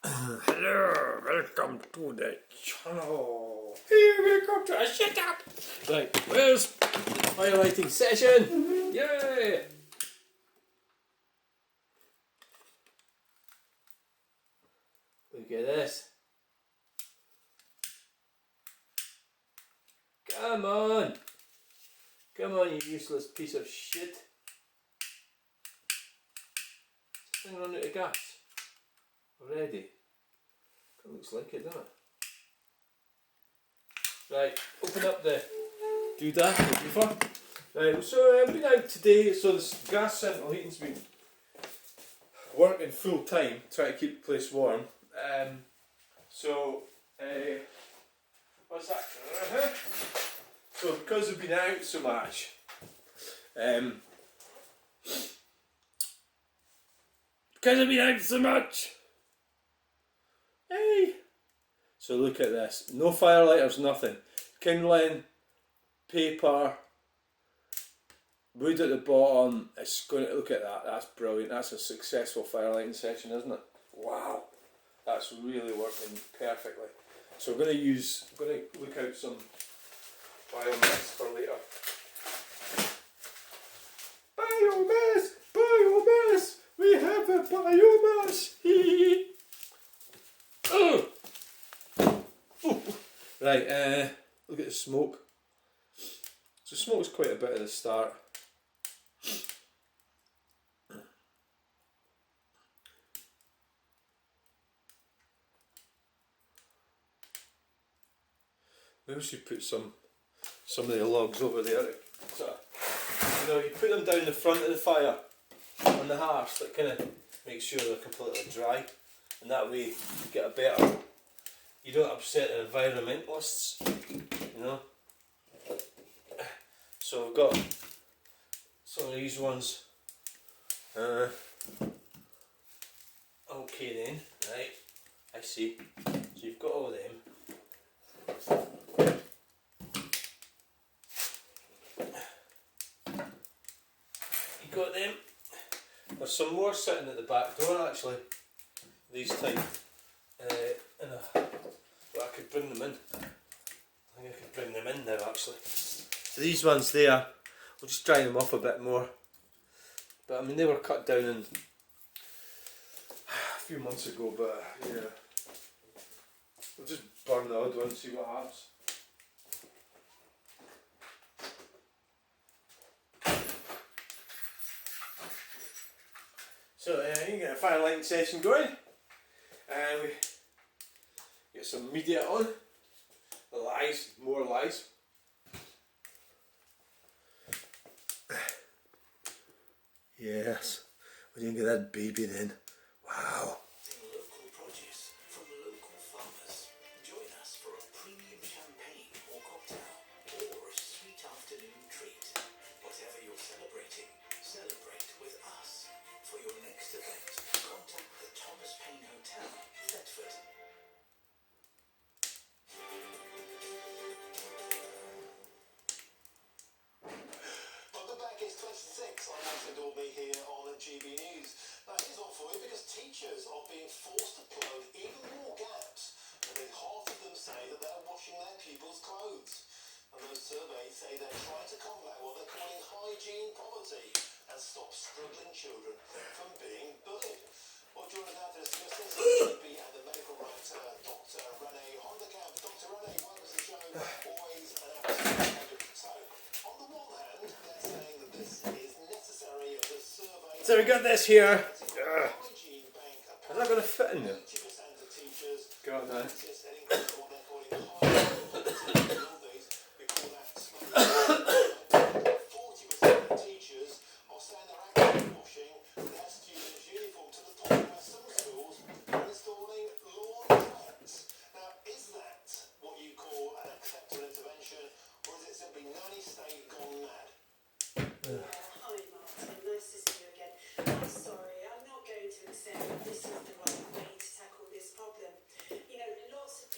Hello, welcome to the channel. Hey, welcome to a shut up. Right, where's the highlighting session? Yay! Look at this. Come on. Come on, you useless piece of shit. This thing run out of gas already. It looks like it, doesn't it? Right, open up the doodad, the buffer. Right, so I've been out today, so this gas central heating's been working full time, trying to keep the place warm. What's that? So because I've been out so much, hey! So look at this, no firelighters, nothing. Kindling, paper, wood at the bottom. It's going to look at that. That's brilliant. That's a successful firelighting session, isn't it? Wow, that's really working perfectly. So we're going to look out some biomass for later. Biomass, biomass. We have a biomass. Oh. Right. Look at the smoke. So smoke's quite a bit at the start. Maybe we should put some of the logs over there. Sort of, you put them down the front of the fire on the hearth. That kind of makes sure they're completely dry, and that way you get a better. You don't upset the environmentalists, you know. So we've got some of these ones. Okay then, right. I see. So you've got all of them. You got them. There's some more sitting at the back door actually. These type. But I could bring them in. I think I could bring them in now actually. So these ones there, we'll just dry them off a bit more. But I mean they were cut down in a few months ago, but yeah. We'll just burn the odd one and see what happens. So you can get a fire lighting session going. We get some media on. The lies, more lies. Yes, we didn't get that baby then. Wow. Local produce from local farmers. Join us for a premium champagne or cocktail or a sweet afternoon treat. Whatever you're celebrating, celebrate with us. For your next event, contact the Thomas Paine Hotel, Thetford. Welcome back, it's 26. I'm Nathan Dorby here on GB News. Now here's one for you because teachers are being forced to plug even more gaps. I think half of them say that they're washing their pupils' clothes. And those surveys say they're trying to combat what they're calling hygiene poverty and stop struggling children from being bullied. Well, joining us now to discuss this is GP and the medical writer, Dr. Renee Honderkamp. Dr. Renee, welcome to the show. Always an absolute pleasure. So, on the one hand, they're saying that this is necessary as a survey. So we got this here. Hygiene bank. Is that going to fit in there? 80% of teachers Go on then. notice an increase in what they're calling hygiene poverty. All these, we call that smoking. 40% of teachers are saying they're actively washing their students' uniform to the point where some schools are installing lawn fans. Now, is that what you call an acceptable intervention, or is it simply nanny state gone mad? Hi Martin, nice to see you again. I'm sorry, I'm not going to accept that this is the right way to tackle this problem. You know, lots of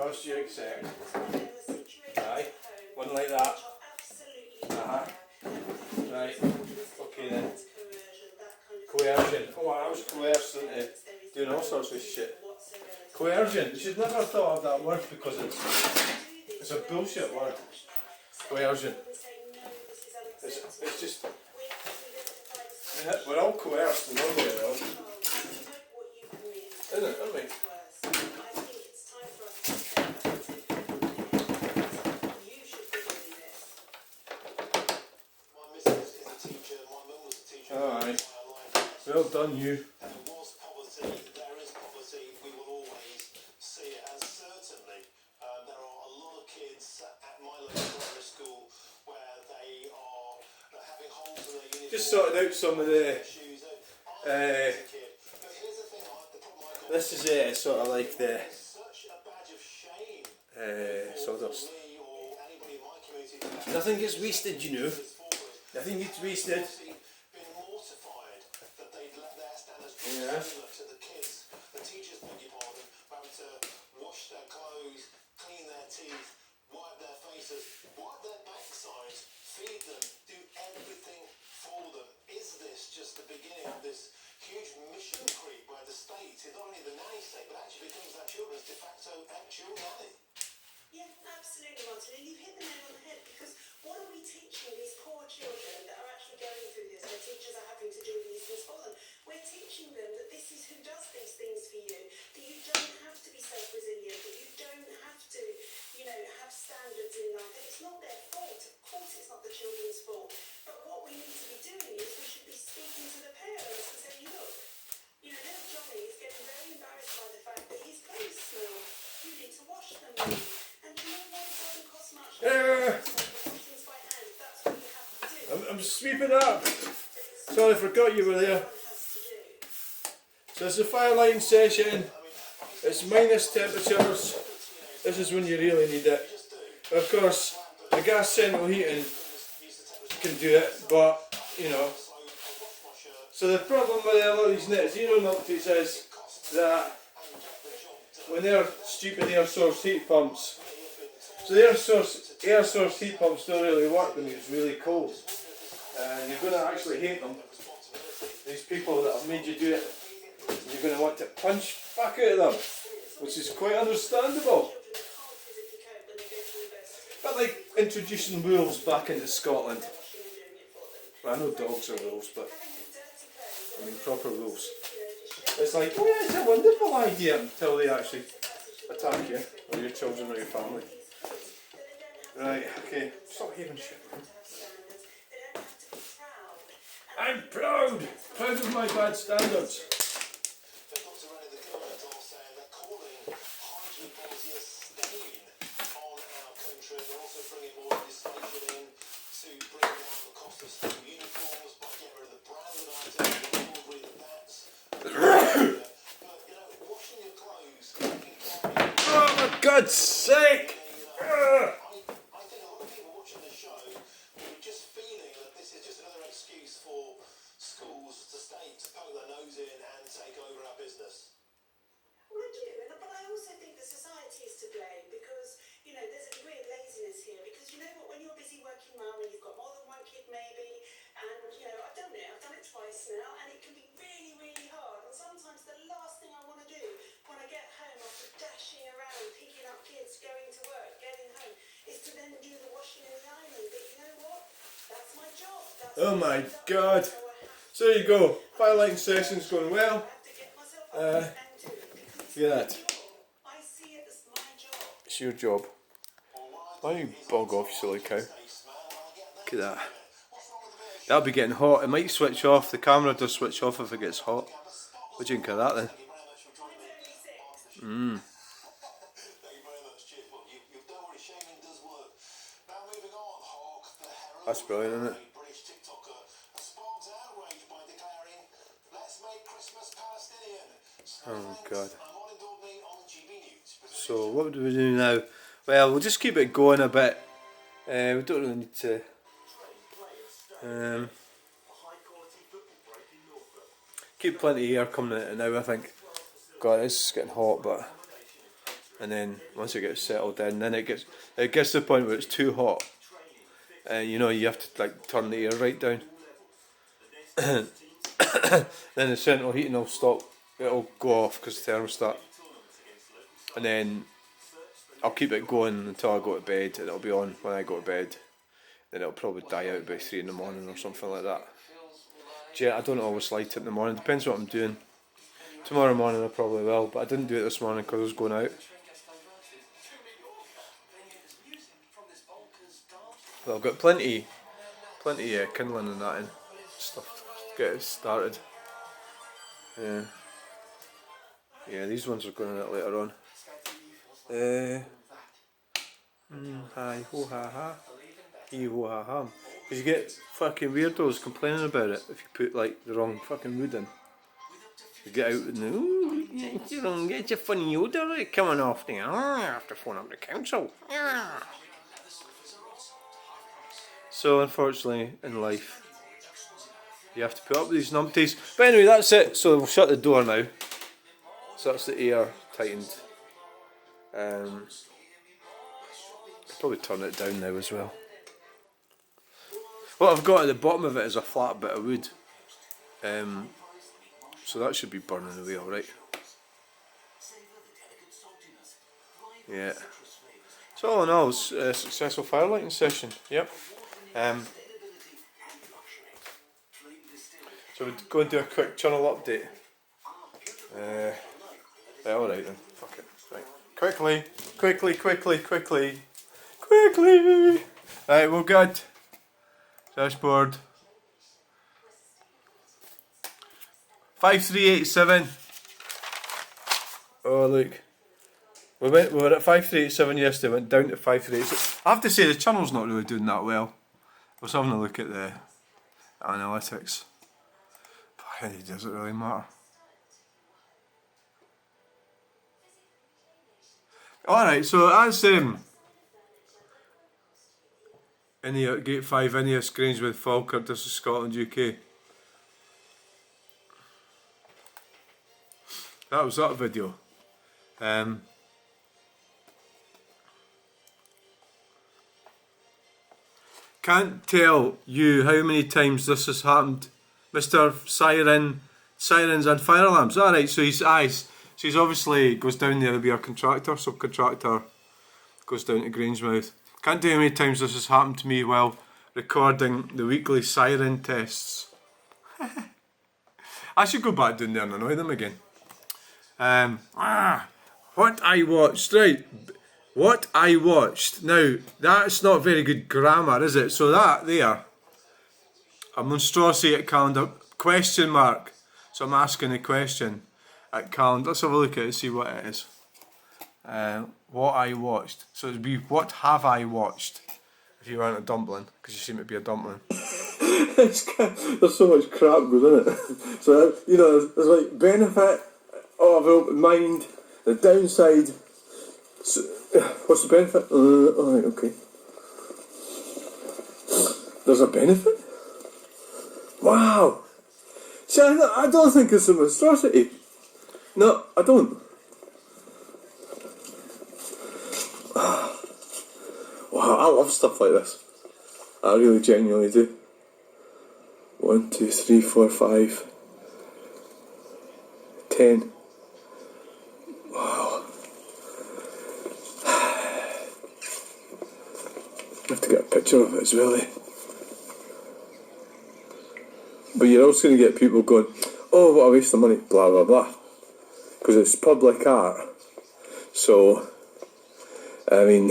Yours you accept. There are situations Aye. at home One like that. which are absolutely Uh-huh. unfair. Right. Okay then. Coercion, that kind of Coercion. Oh, I was coerced into There is doing all no sorts of reason shit. whatsoever to Coercion. You should never have thought of that word because do this. it's a bullshit word. Say Coercion. and say, no, this is unacceptable. It's just, We actually live at a place we're all coerced in one way or oh, another. you know what you can mean. Isn't it? Aren't we? It's worse. I think it's time for us to step up and take ownership. You should be doing this. My missus is a teacher, my mum was a teacher. Aye. My life. Well done, you. There was poverty, there is poverty, we will always see it, and certainly there are a lot of kids at my local primary school where they're having holes in their uniform. Just sorted out some of the. Shoes. As a kid. But here's the thing, the problem I got. This is sort of like the It's such a badge of shame sawdust. for me or anybody in my community to have Nothing gets wasted, you know. this forward. Nothing gets wasted. Been mortified that they'd let their standards drop Yeah. so much that the kids, the teachers, beg your pardon, were having to wash their clothes, clean their teeth, wipe their faces, wipe their backsides, feed them, do everything for them. Is this just the beginning of this huge mission creep where the state is not only the nanny state but actually becomes that children's de facto actual nanny? Yeah, absolutely, Martin. And you've hit the nail on the head because what are we teaching these poor children that are actually going through this? Their teachers are having to do these things for them. We're teaching them that this is who does these things for you, that you don't have to be self-resilient, that you don't have to, have standards in life. And it's not their fault. Of course it's not the children's fault. But what we need to be doing is we should be speaking to the parents and saying, look, little Johnny is getting very embarrassed by the fact that his clothes smell. You need to wash them. And you know what? It doesn't cost much. Things by hand. That's what you have to do. I'm sweeping up. Sorry, I forgot you were there. So it's a fire lighting session. It's minus temperatures. This is when you really need it. Of course, the gas central heating can do it, but So the problem with a lot of these net zero numpties is that when they're stupid air source heat pumps, so the air source heat pumps don't really work when it's really cold, and you're going to actually hate them. These people that have made you do it, you're going to want to punch back out of them, which is quite understandable. But like introducing wolves back into Scotland. Well, I know dogs are wolves, but I mean proper wolves. It's like, oh yeah, it's a wonderful idea until they actually attack you, or your children, or your family. Right, okay, stop hearing shit, man. I'm proud! Proud of my bad standards. Oh, for God's sake! I think a lot of people watching the show will be just feeling that this is just another excuse for schools to poke their nose in and take over our business. Well, I do, but I also think the society is to blame because, there's a degree of laziness here because you know what, when you're a busy working mum and you've got more than one kid maybe, and, I've done it twice now, and it can be really, really hard, and sometimes the last thing I want to do when I get home after dashing around, picking up kids, going to work, getting home, is to then do the washing and the ironing, but you know what? That's my job. Oh my God. So there you go. Fire lighting session's going well. Yeah. I see it as my job. It's your job. Why don't you bog off, you silly cow? Look at that. That'll be getting hot. It might switch off. The camera does switch off if it gets hot. What do you think of that then? That's brilliant, isn't it? Oh God. So what do we do now? Well, we'll just keep it going a bit. We don't really need to. Keep plenty of air coming out now, I think. God, it's getting hot, but and then once it gets settled in, then it gets to the point where it's too hot. You know, you have to like turn the air right down. Then the central heating will stop. It'll go off because the thermostat, and then I'll keep it going until I go to bed, and it'll be on when I go to bed. Then it'll probably die out by 3 in the morning or something like that. Yeah, I don't always light it in the morning. Depends what I'm doing. Tomorrow morning I probably will, but I didn't do it this morning because I was going out. But I've got plenty kindling and that and stuff to get it started. Yeah, these ones are going in it later on. Hi ho ha ha. He ho ha ha. Because you get fucking weirdos complaining about it if you put like the wrong fucking wood in. You get out and ooh, it's a funny odour coming off there. I have to phone up the council. So unfortunately in life you have to put up with these numpties. But anyway, that's it. So we'll shut the door now. So that's the air tightened. I'll probably turn it down now as well. What I've got at the bottom of it is a flat bit of wood. So that should be burning away alright. Yeah. So all in all, it's a successful firelighting session. Yep. So we're going to do a quick Chunel update. Alright then. Fuck it. Right. Quickly. Right, we're good. Dashboard. 5387. Oh look. We were at 5387 yesterday, went down to 5386. I have to say the channel's not really doing that well. I was having a look at the analytics. But it doesn't really matter. Alright, so that's Ineos, Gate 5, Ineos, Grangewood, Falkirk, this is Scotland, UK. That was that video. Can't tell you how many times this has happened. Mr. Sirens and fire alarms. Alright, so he's obviously goes down there to be a contractor, subcontractor, goes down to Grangemouth. Can't tell you how many times this has happened to me while recording the weekly siren tests. I should go back down there and annoy them again. What I watched, right? What I watched. Now, that's not very good grammar, is it? So that there, a monstrosity at calendar, question mark. So I'm asking the question at calendar. Let's have a look at it and see what it is. What I watched. So it'd be what have I watched? If you weren't a dumpling, because you seem to be a dumpling. There's so much crap goes in it. So, you know, there's like benefit of an open mind, the downside. So, what's the benefit? Alright, okay. There's a benefit? Wow! See, I don't think it's a monstrosity. No, I don't. Wow, I love stuff like this. I really genuinely do. 1, 2, 3, 4, 5, 10. Wow. I have to get a picture of it as well, eh? But you're also going to get people going, oh, what a waste of money, blah blah blah. Because it's public art. So, I mean,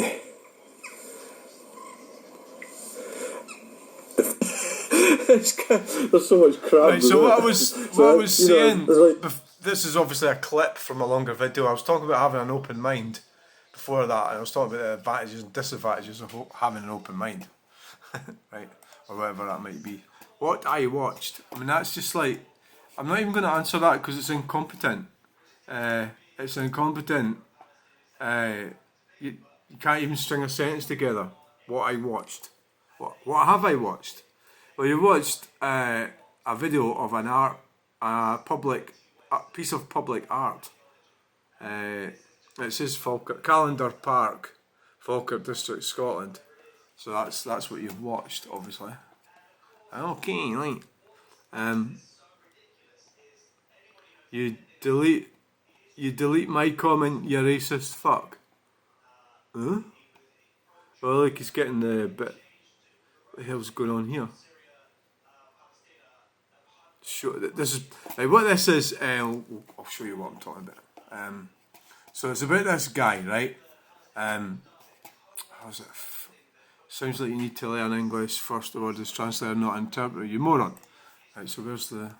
there's so much crap. Right, so what I was saying, like, this is obviously a clip from a longer video. I was talking about having an open mind before that, and I was talking about the advantages and disadvantages of having an open mind, right, or whatever that might be. What I watched, I mean, that's just like, I'm not even going to answer that because it's incompetent. It's incompetent. You can't even string a sentence together. What I watched. What have I watched? Well, you watched a video of an art, a piece of public art. It says Falkirk, Calendar Park, Falkirk District, Scotland. So that's what you've watched, obviously. Okay, right. You delete my comment, you racist fuck. Huh? Well, like he's getting the bit. What the hell's going on here? This is like what this is. I'll show you what I'm talking about. So it's about this guy, right? How's it? Sounds like you need to learn English first. The word is translator, not interpreter. You moron. Right. So where's the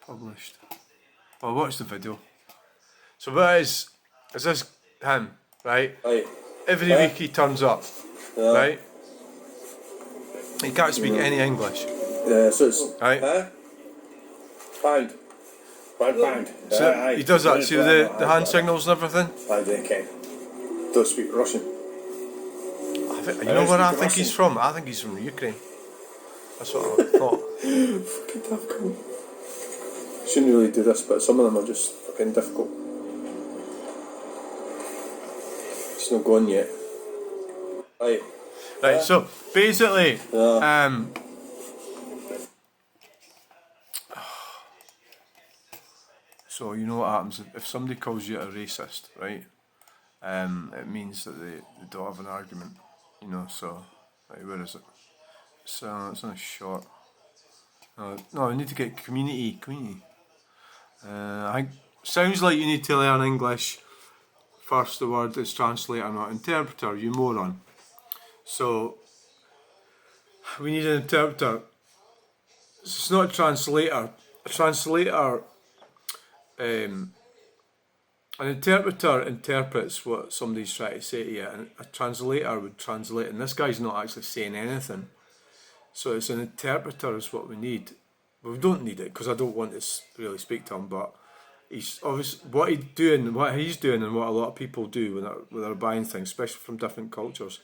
published? Well, watch the video. So what is this him, right? Aye. Every week he turns up, right? He can't speak any English. So it's right? Pound. Pound. So he does that. See the hand signals and everything. Pound, okay. Don't speak Russian. You know where I think he's from? I think he's from Ukraine. That's what I thought. Fucking tough cunt. Shouldn't really do this, but some of them are just fucking difficult. It's not gone yet. Aye. Right, so basically, so you know what happens if somebody calls you a racist, right? It means that they don't have an argument, you know. So, right, where is it? So it's on a short. No, we need to get community. I think sounds like you need to learn English first. The word is translator, not interpreter. You moron. So we need an interpreter. It's not a translator. A translator. An interpreter interprets what somebody's trying to say to you, and a translator would translate. And this guy's not actually saying anything. So it's an interpreter is what we need. Well, we don't need it because I don't want to really speak to him. But he's obviously what he's doing, and what a lot of people do when they're buying things, especially from different cultures.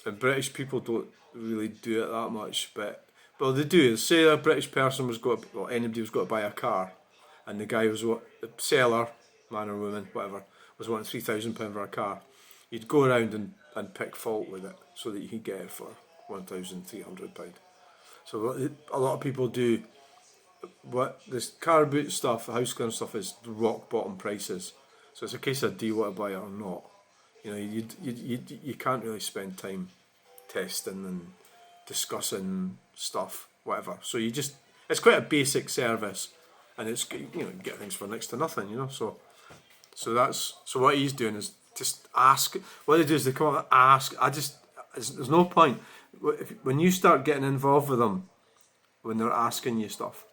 And British people don't really do it that much, but well, they do. Say a British person anybody was got to buy a car, and the guy was the seller, man or woman, whatever, was wanting £3,000 for a car. You'd go around and pick fault with it so that you could get it for £1,300. So a lot of people do. What this car boot stuff, house clearing stuff is rock bottom prices. So it's a case of do you want to buy it or not. You know, you can't really spend time testing and discussing stuff, whatever. So it's quite a basic service, and it's, you know, you get things for next to nothing, you know. So what he's doing is just ask. What they do is they come up and ask. There's no point when you start getting involved with them when they're asking you stuff.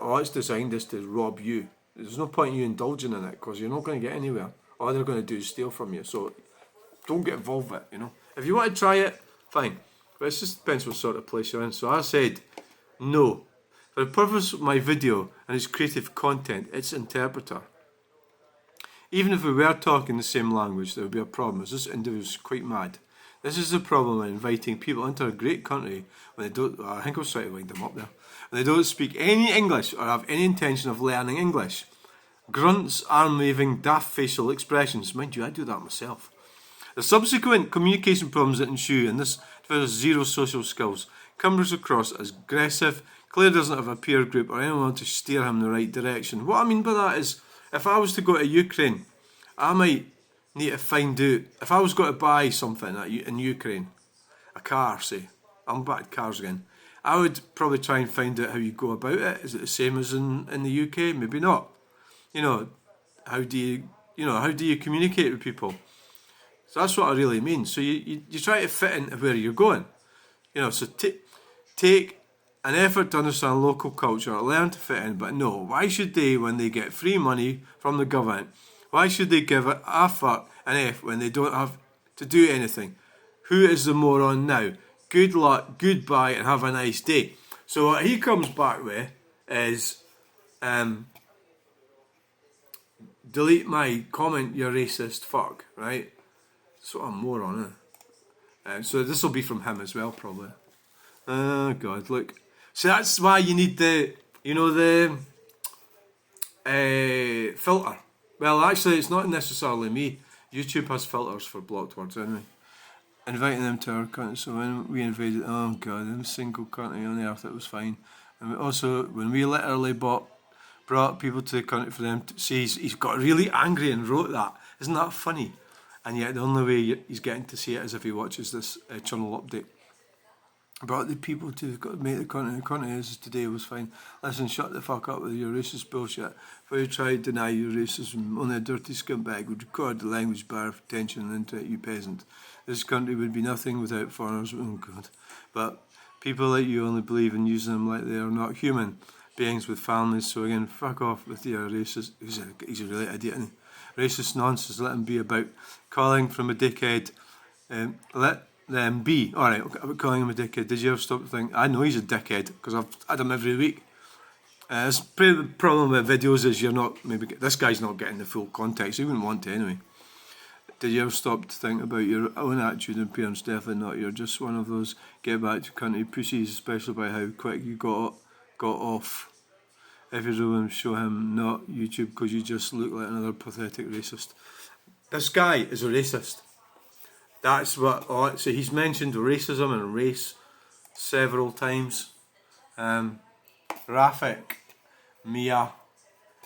All it's designed is to rob you. There's no point in you indulging in it because you're not going to get anywhere. All they're going to do is steal from you. So don't get involved with it, you know. If you want to try it, fine. But it just depends what sort of place you're in. So I said, no. For the purpose of my video and its creative content, it's interpreter. Even if we were talking the same language, there would be a problem, as this individual is quite mad. This is the problem in inviting people into a great country when they don't, I think I was trying to wind them up there, when they don't speak any English or have any intention of learning English. Grunts, arm-waving, daft facial expressions. Mind you, I do that myself. The subsequent communication problems that ensue, and this develops zero social skills, comes across as aggressive. Claire doesn't have a peer group or anyone to steer him in the right direction. What I mean by that is, if I was to go to Ukraine, I might need to find out, if I was going to buy something in Ukraine, a car, say, I'm back to cars again, I would probably try and find out how you go about it. Is it the same as in the UK? Maybe not. You know, how do you communicate with people? So that's what I really mean. So you try to fit into where you're going. You know, so take an effort to understand local culture, learn to fit in, but no, why should they, when they get free money from the government, why should they give it a fuck and F when they don't have to do anything? Who is the moron now? Good luck, goodbye, and have a nice day. So what he comes back with is, delete my comment, you racist fuck, right? So I'm more on it. So this will be from him as well, probably. Oh God, look. So that's why you need the filter. Well, actually, it's not necessarily me. YouTube has filters for blocked words anyway. Inviting them to our country, so when we invaded, oh god, in a single country on the earth, it was fine. And also, when we literally brought people to the country for them to see, he's got really angry and wrote that. Isn't that funny? And yet the only way he's getting to see it is if he watches this Chunel update. Brought the people to make the country as today was fine. Listen, shut the fuck up with your racist bullshit. If you try to deny your racism, only a dirty scumbag would record the language bar for attention and into it, you peasant. This country would be nothing without foreigners. Oh god. But people like you only believe in using them like they are not human beings with families. So again, fuck off with your racist. He's a really idiot. Isn't he? Racist nonsense. Let him be about calling from a dickhead. Let them be. Alright, about calling him a dickhead. Did you ever stop to think, I know he's a dickhead because I've had him every week. The problem with videos is you're not, maybe this guy's not getting the full context. He wouldn't want to anyway. Did you ever stop to think about your own attitude and appearance? Definitely not. You're just one of those get back to country pussies, especially by how quick you got off. If you're doing show him not YouTube because you just look like another pathetic racist. This guy is a racist. That's what. Oh, so he's mentioned racism and race several times. Rafik Mia,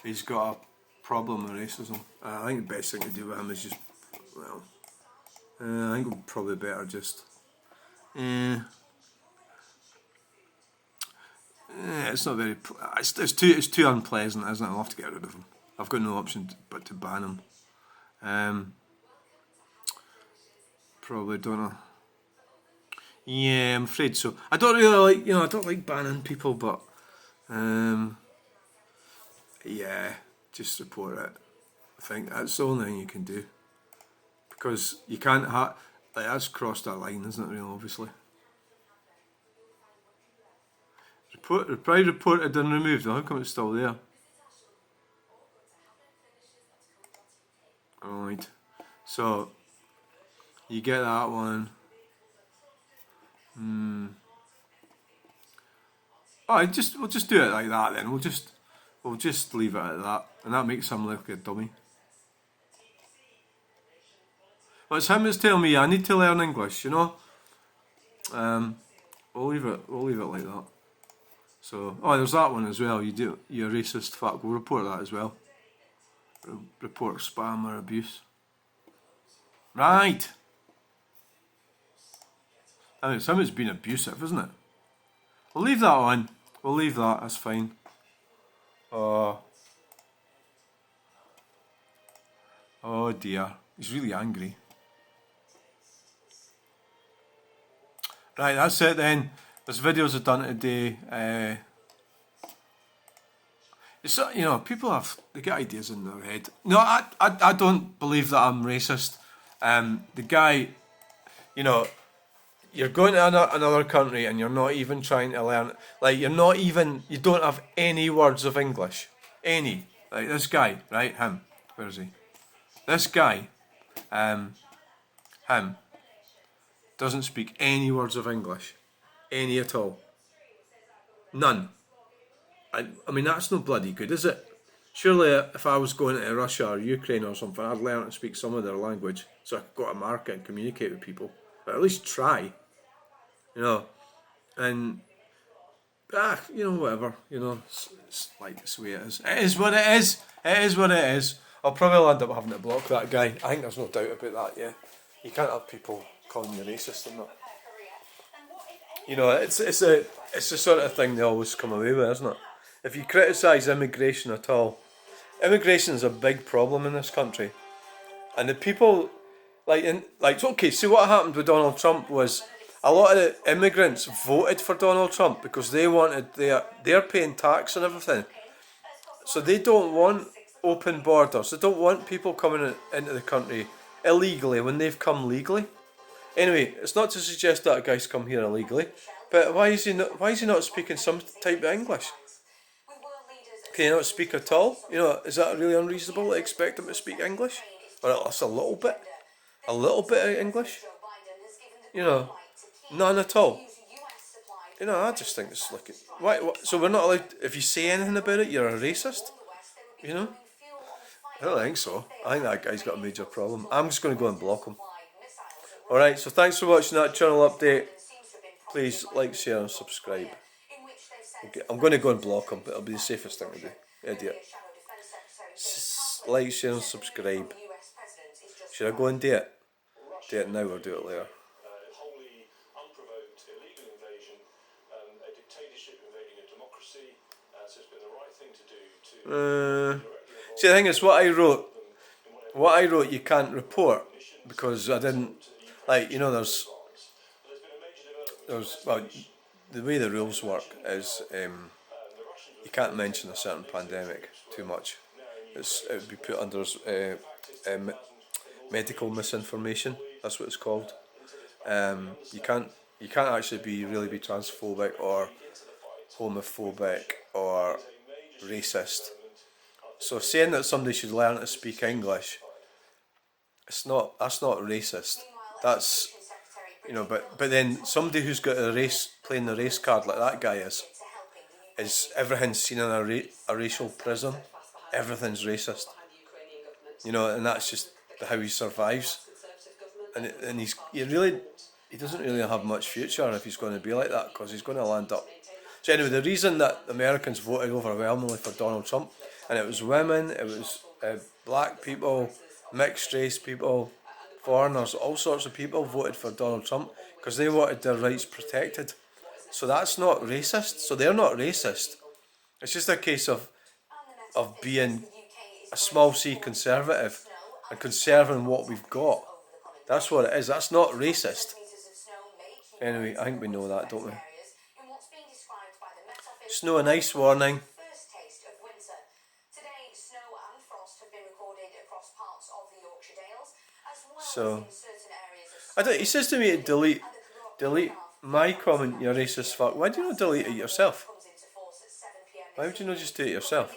he's got a problem with racism. I think the best thing to do with him is just, well, I think we're probably better just. It's not very. It's too unpleasant, isn't it? I'll have to get rid of him. I've got no option but to ban him. Probably don't know. Yeah, I'm afraid so. I don't really like, I don't like banning people, but yeah, just report it. I think that's the only thing you can do, because you can't that's crossed that line, isn't it? Really, obviously. Reply reported and removed. How come it's still there? Alright, so you get that one. Oh, we'll just do it like that then. We'll just leave it at that, and that makes him look like a dummy. Well, it's him that's telling me I need to learn English, We'll leave it like that. So, there's that one as well. You're a racist fuck. We'll report that as well. Report spam or abuse. Right. I mean, somebody's been abusive, isn't it? We'll leave that on. We'll leave that. That's fine. Oh dear. He's really angry. Right, that's it then. There's videos I've done today. People they get ideas in their head. No, I don't believe that I'm racist. The guy, you're going to another country and you're not even trying to learn. Like, you don't have any words of English. Any. Like this guy, right? Him. Where is he? This guy, him, doesn't speak any words of English. Any at all. None. I mean, that's no bloody good, is it? Surely if I was going to Russia or Ukraine or something, I'd learn to speak some of their language so I could go to market and communicate with people. But at least try. And whatever, it's like it's the way it is. It is what it is. It is what it is. I'll probably end up having to block that guy. I think there's no doubt about that, yeah. You can't have people calling you racist and that. It's the sort of thing they always come away with, isn't it? If you criticise immigration at all, immigration is a big problem in this country. And the people, see what happened with Donald Trump was a lot of the immigrants voted for Donald Trump because they wanted, they're paying tax and everything. So they don't want open borders. They don't want people coming into the country illegally when they've come legally. Anyway, it's not to suggest that a guy's come here illegally, but why is he not speaking some type of English? Can he not speak at all? Is that really unreasonable to expect him to speak English? Or at least a little bit of English? None at all. I just think it's like, why? So we're not allowed, if you say anything about it, you're a racist? I don't think so. I think that guy's got a major problem. I'm just going to go and block him. Alright, so thanks for watching that channel update. Please like, share and subscribe. Okay, I'm going to go and block him, but it'll be the safest thing to do. Idiot. Like, share and subscribe. Should I go and do it? Do it now or do it later? Wholly unprovoked illegal invasion, a dictatorship invading a democracy. So it's been the right thing to do to See, the thing is, what I wrote you can't report because I didn't, like, you know, there's well, the way the rules work is you can't mention a certain pandemic too much. It would be put under medical misinformation. That's what it's called. You can't actually really be transphobic or homophobic or racist. So saying that somebody should learn to speak English, that's not racist. That's, you know, but then somebody who's got playing the race card like that guy is everything's seen in a racial prism. Everything's racist. You know, and that's just how he survives. And he doesn't really have much future if he's going to be like that, because he's going to land up. So anyway, the reason that Americans voted overwhelmingly for Donald Trump, and it was women, it was black people, mixed race people, foreigners, all sorts of people voted for Donald Trump because they wanted their rights protected. So that's not racist. So they're not racist. It's just a case of being a small c conservative and conserving what we've got. That's what it is. That's not racist. Anyway, I think we know that, don't we? Snow and ice warning. So, he says to me to delete my comment, you racist fuck. Why do you not delete it yourself? Why would you not just do it yourself?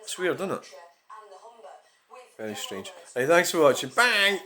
It's weird, isn't it? Very strange. Right, thanks for watching. Bang!